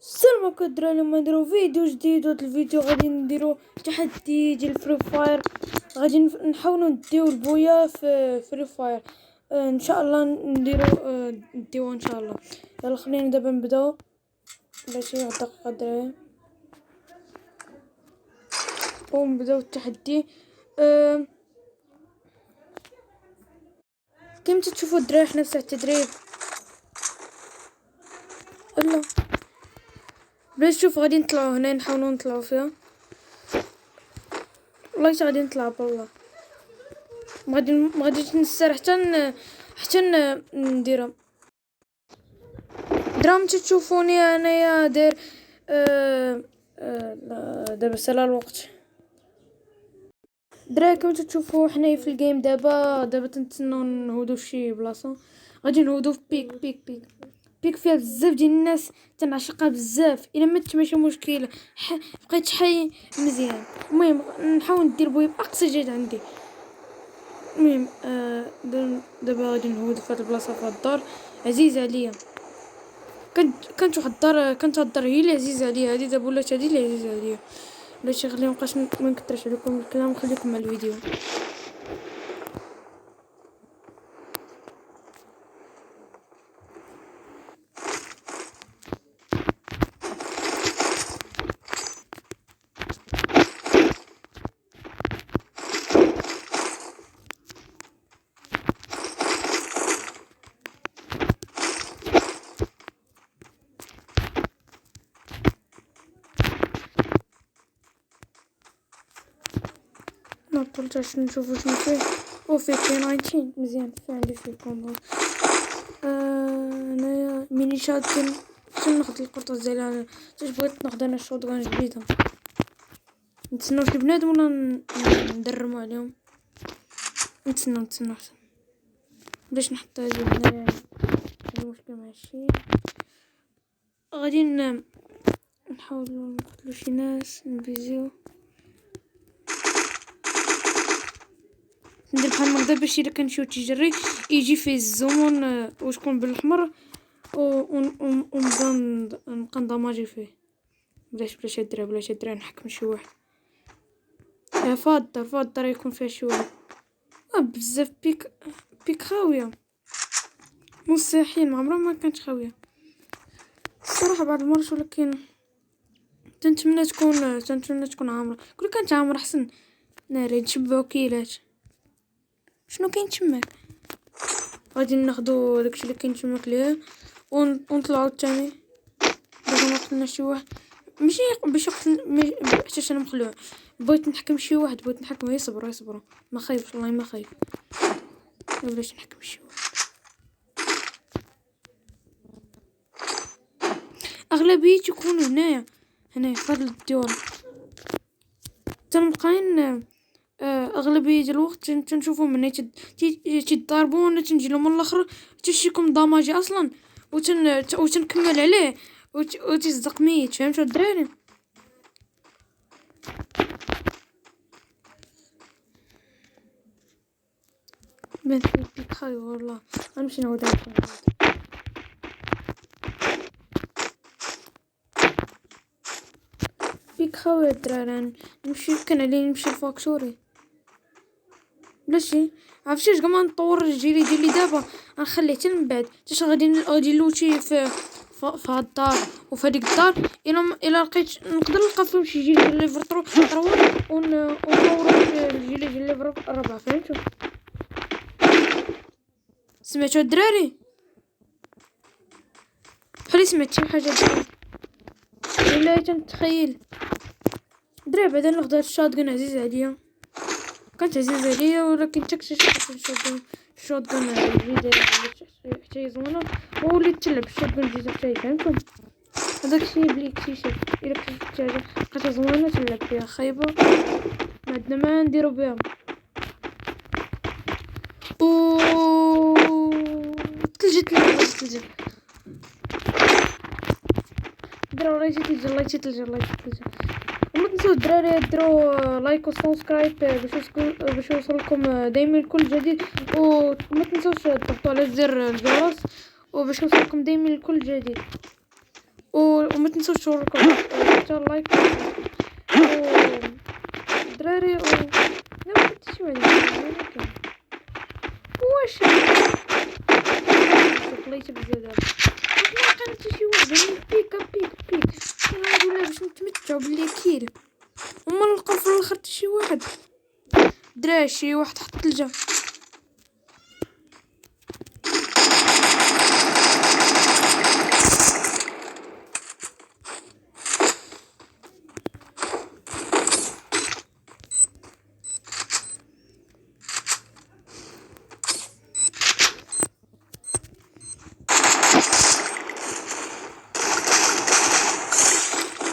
السلام عليكم الدراري. اليوم نديرو فيديو جديد. وهاد الفيديو غادي نديرو تحدي ديال فري فاير. غادي نحاولوا نديو البويا في فري فاير. ان شاء الله نديوه ان شاء الله. يلا خلينا دابا نبداو باش واحد الدقيقه الدراري ونبداو التحدي. كيما تشوفوا الدراري حنا في ساعه التدريب. الله باش تشوف غادي نطلعوا هنا نحاولوا نطلعوا فيها. والله غادي نطلع بالله ما غاديش نستر حتى نديرها. درام تشوفوني انايا داير دابا سالا الوقت دراري. كما تشوفوا حنايا في الجيم دابا تنتسناو نهودو شي بلاصه. غادي نهودو في بيك فيها بزاف ديال الناس تنعشقها بزاف. الا مت ماشي مشكل، بقيت حي مزيان. المهم نحاول ندير بوي باقصى جهد عندي. المهم دابا غادي نهود في هاد البلاصه في هاد الدار عزيزه عليا. كانت واحد الدار، كانت هاد الدار هي اللي عزيزه عليا. هادي دابا ولات هادي اللي عزيزه عليا. باش خلينا مابقاش ما نكثرش عليكم الكلام، نخليكم مع الفيديو. نطلت عشان نشوفو شنو فيه. وفيه 19 مزيان. في عندي فيه كومبو. انايا ميني شاتكن شنو ناخد القرطه ديالها. بغيت ناخد انا الشوطغان جديده. نتسناو شي بنادم ولا ندرمو عليهم؟ نتسناو احسن باش نحط هادي هنايا. هادي مشكل ماشي غادي نحاولوا نقتلو شي ناس نبيزيو. ندير بحال هكدا باش الا كان شي تيجري يجي فيه الزومون وشكون بالاحمر ونبقى ندماجي فيه. بلاش الدراري نحكم شي واحد. فاد الدار يكون فيها شي واحد. بزاف بيك خاويه. مستحيل ما عمرها ما كانت خاويه الصراحه بعض المرات. ولكن تنتمنى تكون عامره. كل كانت عامره احسن. ناري نشبعو كيلات. شنو كاين تماك؟ غادي ناخدو داكشي اللي كاين تماك ليه ونطلعو الثاني باش ما قتلنا شي واحد. ماشي باش حتى انا مخلوع. بغيت نحكم شي واحد، بغيت نحكم. يصبروا ما خايفش والله ما خايف. بلاش نحكم شي واحد. اغلبيه يكونوا هنايا في هاد الديور. تنبقاين اغلبيه ديال الوقت تنشوفهم هنا تيضربوا ولا تنجي لهم من الاخر تشيكم داماجي اصلا وتنكمل عليه وتيصدق ميت. فهمتوا الدراري؟ بنت بيك خايب والله. غنمشي نعاود بيك خاوي الدراري. كان علي نمشي الفاكتوري. بلاشي عرفتيش كاع ما نطور الجيلي ديالي دابا. غنخليه حتى من بعد حتى غادي نلوتي في هاد الدار وفي هذيك الدار. الا لقيت نقدر نلقى فيهم شي جيل ديال ليفر 3 ونطورو الجيل ديال ليفر 4. فهمتوا؟ سمعتوا الدراري؟ بحال سمعت شي حاجه ولا تنتخيل. دراري بعدا ناخذ هاد الشوتغن عزيز عليا. كانت عزيزه عليا ولكن اكتشفت الشوتغن جديده حتى زوينه وليت تلعب الشوتغن جديده حتى. فهمتوا؟ هذاك الشيء بلي اكتشفت. الا اكتشفت حاجه بقات زوينه تلعب فيها، خايبه ما عندنا ما نديرو بها. تلجت دراري. الله يتلجا. وما تنسوا الدراري ديروا لايك وسبسكرايب باش يوصلكم دائما كل جديد. وما تنسوش تضغطوا على زر الجرس وباش يوصلكم دائما كل جديد. وما تنسوش تشاركوا حتى لايك دراري لا حتى شي واحد واش خليت بزاف ما كان حتى شي واحد بيك هادو لا باش نتمتعوا باللي كيل وما نلقاو في الاخر حتى شي واحد دراري شي واحد حط الثلجه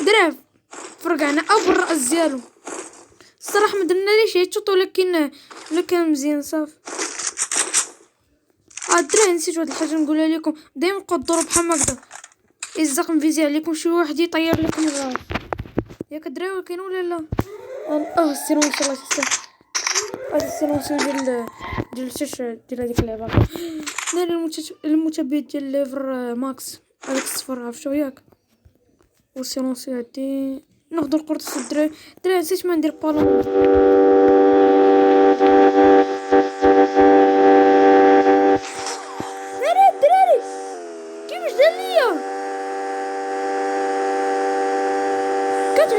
دراري فرقعنا او بالراس ديالو الصراحه ما درنا ليش هيتشوط ولكن مزيان صافي الدراري نسيت واحد الحاجه نقولها لكم دائما قدروا بحال هكذا الزق نفيزي عليكم شي واحد يطير لكم الراس ياك الدراري كاين ولا لا السيرون ان شاء الله هذا السيرون ديال الشاشه ديال هذيك اللعبه داري المتابع ديال ليفر ماكس هذاك الصفر عرفتو ياك والسيلونسي عندي ناخذ القرطاس الدراري نسيت ما ندير بالون الدراري كيفاش دار ليا كانت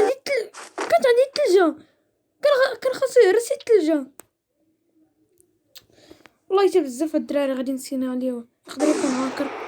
عندي الثلجه كان خاصو يهرس الثلجه والله حتى بزاف الدراري غادي نسينا عليه يقدر يكون هاكر